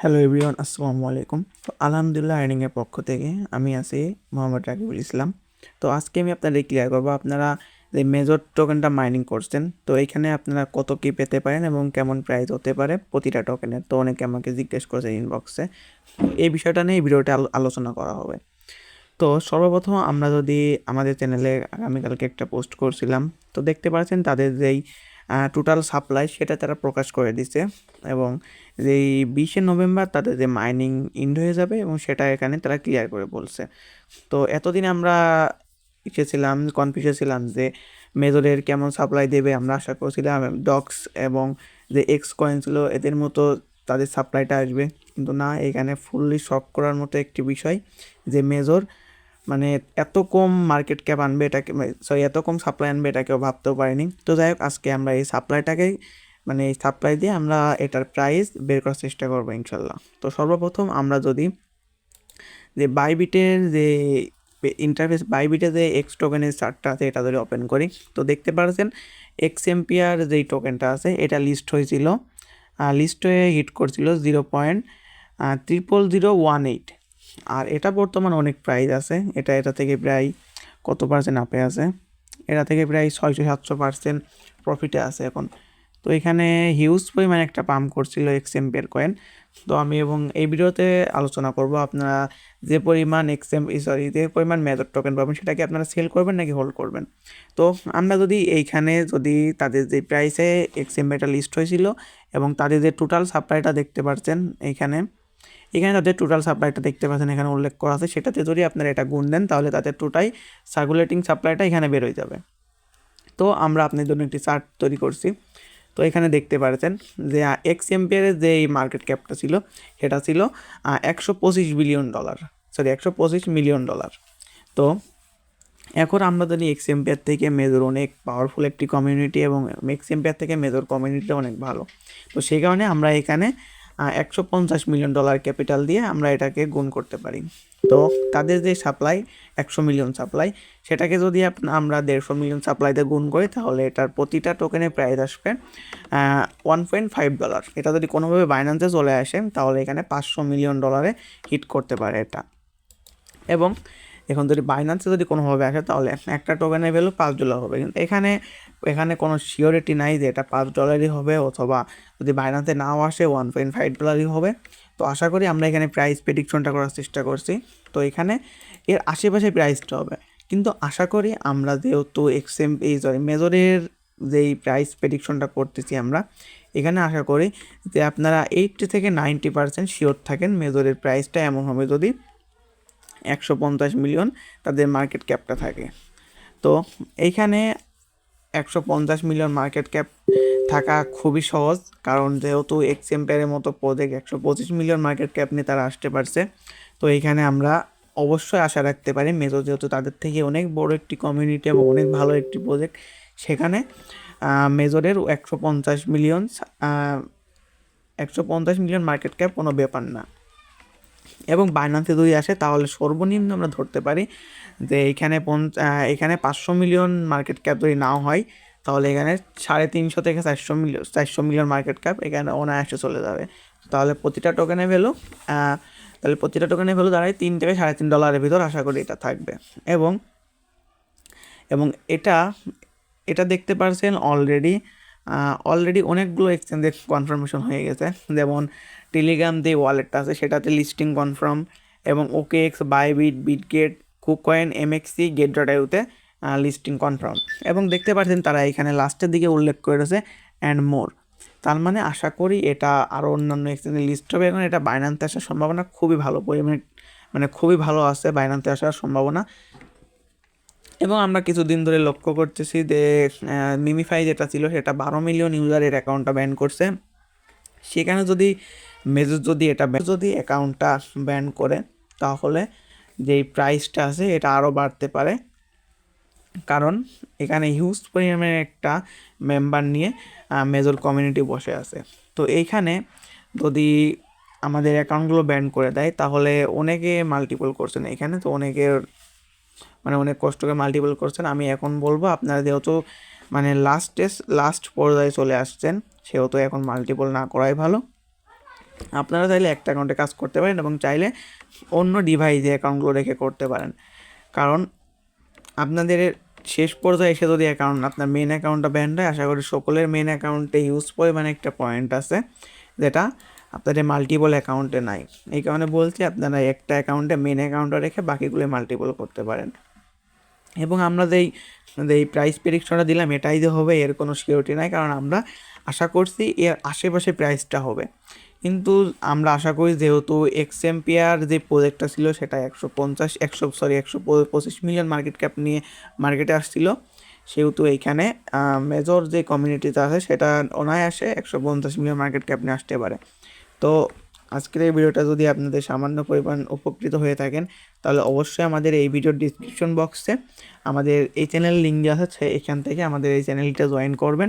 Hello everyone, আসসালামু আলাইকুম। তো আলহামদুলিল্লাহ আর্নিংয়ের পক্ষ থেকে আমি আছি মোহাম্মদ রাকিবুল ইসলাম। তো আজকে আমি আপনাদের ক্লিয়ার করবো আপনারা যে মেজর টোকেনটা মাইনিং করছেন, তো এইখানে আপনারা কত কী পেতে পারেন এবং কেমন প্রাইস হতে পারে প্রতিটা টোকেনের। তো অনেকে আমাকে জিজ্ঞেস করেছে ইনবক্সে, এই বিষয়টা নিয়ে এই ভিডিওটা আলোচনা করা হবে। তো সর্বপ্রথম আমরা যদি আমাদের চ্যানেলে আগামীকালকে একটা পোস্ট করছিলাম, তো দেখতে পাচ্ছেন তাদের যেই টোটাল সাপ্লাই সেটা তারা প্রকাশ করে দিছে এবং যেই 20শে নভেম্বর তাদের যে মাইনিং ইন্ড হয়ে যাবে এবং সেটা এখানে তারা ক্লিয়ার করে বলছে। তো এতদিন আমরা ছিলাম কনফিউজে ছিলাম যে মেজরের কেমন সাপ্লাই দেবে, আমরা আশা করছিলাম ডক্স এবং যে এক্স কয়েন ছিল এদের মতো তাদের সাপ্লাইটা আসবে, কিন্তু না, এখানে ফুললি শক করার মতো একটি বিষয় যে মেজর মানে এত কম মার্কেট ক্যাপ আনবে, এটাকে সরি এত কম সাপ্লাই আনবে এটা কেউ ভাবতেও পারেনি। তো যাই হোক, আজকে আমরা এই সাপ্লাইটাকেই এই সাপ্লাই দিয়ে আমরা এটার প্রাইস বের করার চেষ্টা করবো ইনশাল্লাহ। তো সর্বপ্রথম আমরা যদি যে বাইবিটের যে ইন্টারফেস, বাইবিটের যে এক্স টোকেনের চার্টটা আছে এটা যদি ওপেন করি, তো দেখতে পাচ্ছেন এক্স এম্পিয়ার যেই টোকেনটা আছে এটা লিস্ট হয়েছিল, লিস্ট হয়ে হিট করছিল 0.00018, আর এটা বর্তমান অনেক প্রাইস আছে। এটা থেকে প্রায় কত পার্সেন্ট আপে আছে, এটা থেকে প্রায় 600-700% প্রফিটে আছে এখন। তো এখানে হিউজ পরিমাণে একটা পাম্প করছিল এক্সএমপির কয়েন। তো আমি এবং এই ভিডিওতে আলোচনা করব আপনারা যে পরিমাণ যে পরিমাণ মেজর টোকেন পাবেন সেটাকে আপনারা সেল করবেন নাকি হোল্ড করবেন। তো আমরা যদি এইখানে যদি তাদের যে প্রাইসে এক্সএমপিটা লিস্ট হয়েছিল এবং তাদের যে টোটাল সাপ্লাইটা দেখতে পাচ্ছেন এখানে তাদের টোটাল সাপ্লাইটা দেখতে পাচ্ছেন এখানে উল্লেখ করা আছে, সেটাতে যদি আপনারা এটা গুণ দেন তাহলে তাদের টোটাল সার্কুলেটিং সাপ্লাইটা এখানে বেরোয় যাবে। তো আমরা আপনাদের জন্য একটি চার্ট তৈরি করছি। তো এখানে দেখতে পাচ্ছেন যে এক্স এম্পিয়ারের যে এই মার্কেট ক্যাপটা ছিল সেটা ছিল $125 বিলিয়ন, সরি $125 মিলিয়ন। তো এখন আমরা জানি এক্স এম্পিয়ার থেকে মেজর অনেক পাওয়ারফুল একটি কমিউনিটি এবং এক্স এম্পিয়ার থেকে মেজর কমিউনিটিটা অনেক ভালো। তো সেই কারণে আমরা এখানে $150 মিলিয়ন ক্যাপিটাল দিয়ে আমরা এটাকে গুণ করতে পারি। তো তাদের যে সাপ্লাই 100 মিলিয়ন সাপ্লাই, সেটাকে যদি আমরা 150 মিলিয়ন সাপ্লাইতে গুণ করি তাহলে এটার প্রতিটা টোকেনের প্রাইস আসবে $1.5। এটা যদি কোনোভাবে বাইন্যান্সে চলে আসে তাহলে এখানে $500 মিলিয়ন হিট করতে পারে এটা। এবং এখন যদি বাইন্যান্সে যদি কোনোভাবে আসে তাহলে একটা টোকেনের ভ্যালু $5 হবে, কিন্তু এখানে কোনো সিওরিটি নাই যে এটা $5 হবে, অথবা যদি বাইন্যান্সে নাও আসে $1.5 হবে। তো আশা করি আমরা এখানে প্রাইস প্রেডিকশনটা করার চেষ্টা করছি, তো এখানে এর আশেপাশে প্রাইসটা হবে। কিন্তু আশা করি আমরা যেহেতু মেজরের যেই প্রাইস প্রেডিকশনটা করতেছি আমরা, এখানে আশা করি যে আপনারা 80 থেকে 90% শিওর থাকেন মেজরের প্রাইসটা এমন হবে যদি 150 মিলিয়ন তাদের মার্কেট ক্যাপটা থাকে। তো এইখানে 150 মিলিয়ন মার্কেট ক্যাপ থাকা খুবই সহজ, কারণ যেহেতু এক্সএম্পিয়ারের মতো প্রজেক্ট 125 মিলিয়ন মার্কেট ক্যাপ নিয়ে তারা আসতে পারছে। তো এইখানে আমরা অবশ্যই আশা রাখতে পারি মেজর যেহেতু তাদের থেকে অনেক বড় একটি কমিউনিটি এবং অনেক ভালো একটি প্রজেক্ট, সেখানে মেজরের 150 মিলিয়ন মার্কেট ক্যাপ কোনো ব্যাপার না। এবং বাইন্যান্সে যদি আসে তাহলে সর্বনিম্ন আমরা ধরতে পারি যে এখানে 500 মিলিয়ন মার্কেট ক্যাপ যদি নাও হয় তাহলে এখানে 350 থেকে 400 মিলিয়ন মার্কেট ক্যাপ এখানে অনায়াসে চলে যাবে। তাহলে প্রতিটা টোকেনের ভ্যালু দাঁড়ায় $3 থেকে $3.5 ভিতর, আশা করি এটা থাকবে। এবং এবং এটা দেখতে পারছেন অলরেডি অনেকগুলো এক্সচেঞ্জে কনফার্মেশন হয়ে গেছে, যেমন টেলিগ্রাম যে ওয়ালেটটা আছে সেটাতে লিস্টিং কনফার্ম, এবং OKX, Bybit, Bitget, KuCoin, MXC, Get.ioতে লিস্টিং কনফার্ম। এবং দেখতে পাচ্ছেন তারা এখানে লাস্টের দিকে উল্লেখ করেছে অ্যান্ড মোর। তার মানে আশা করি এটা আরও অন্যান্য এক্সচেঞ্জে লিস্ট হবে। এখন এটা বাইন্যান্সে আসার সম্ভাবনা খুবই ভালো পরিমাণে খুবই ভালো আছে বাইন্যান্সে আসার সম্ভাবনা। এবং আমরা কিছুদিন ধরে লক্ষ্য করতেছি যে মিমিফাই যেটা ছিল সেটা 12 মিলিয়ন ইউজারের অ্যাকাউন্টটা ব্যান করছে। সেখানে যদি মেজর যদি অ্যাকাউন্টটা ব্যান করে তাহলে যেই প্রাইসটা আছে এটা আরও বাড়তে পারে, কারণ এখানে হিউজ পরিমাণে একটা মেম্বার নিয়ে মেজর কমিউনিটি বসে আছে। তো এইখানে যদি আমাদের অ্যাকাউন্টগুলো ব্যান করে দেয় তাহলে অনেকে মাল্টিপল করছেন এখানে, তো অনেক কষ্ট করে মাল্টিপল করছেন। আমি এখন বলবো আপনারা যেহেতু লাস্ট পর্যায়ে চলে আসছেন সেহেতু এখন মাল্টিপল না করাই ভালো। আপনারা চাইলে একটা অ্যাকাউন্টে কাজ করতে পারেন এবং চাইলে অন্য ডিভাইসে অ্যাকাউন্টগুলো রেখে করতে পারেন। কারণ আপনাদের শেষ পর্যায়ে এসে যদি অ্যাকাউন্ট আপনার মেন অ্যাকাউন্টটা ব্যান্ড হয়, আশা করি সকলের মেন অ্যাকাউন্টে ইউজ পরিমাণে একটা পয়েন্ট আছে যেটা আপনাদের মাল্টিপল অ্যাকাউন্টে নাই। এই কারণে বলছি আপনারা একটা অ্যাকাউন্টে মেন অ্যাকাউন্টটা রেখে বাকিগুলো মাল্টিপল করতে পারেন। এবং আমরা যেই প্রাইস প্রেডিকশনটা দিলাম এটাই যে হবে এর কোনো সিকিউরিটি নাই, কারণ আমরা আশা করছি এর আশেপাশে প্রাইসটা হবে। কিন্তু আমরা আশা করি যেহেতু এক্সএমপিআর যে প্রজেক্টটা ছিল সেটা 125 মিলিয়ন মার্কেট ক্যাপ নিয়ে মার্কেটে আসছিল, সেহেতু এইখানে মেজর যে কমিউনিটিতে আছে সেটা অনায়াসে 150 মিলিয়ন মার্কেট ক্যাপ নিয়ে আসতে পারে। তো আজকের এই ভিডিওটা যদি আপনাদের সামান্য পরিমাণ উপকৃত হয়ে থাকেন তাহলে অবশ্যই আমাদের এই ভিডিওর ডিসক্রিপশন বক্সে আমাদের এই চ্যানেল লিঙ্ক দেওয়া আছে, এখান থেকে আমাদের এই চ্যানেলটা জয়েন করবেন।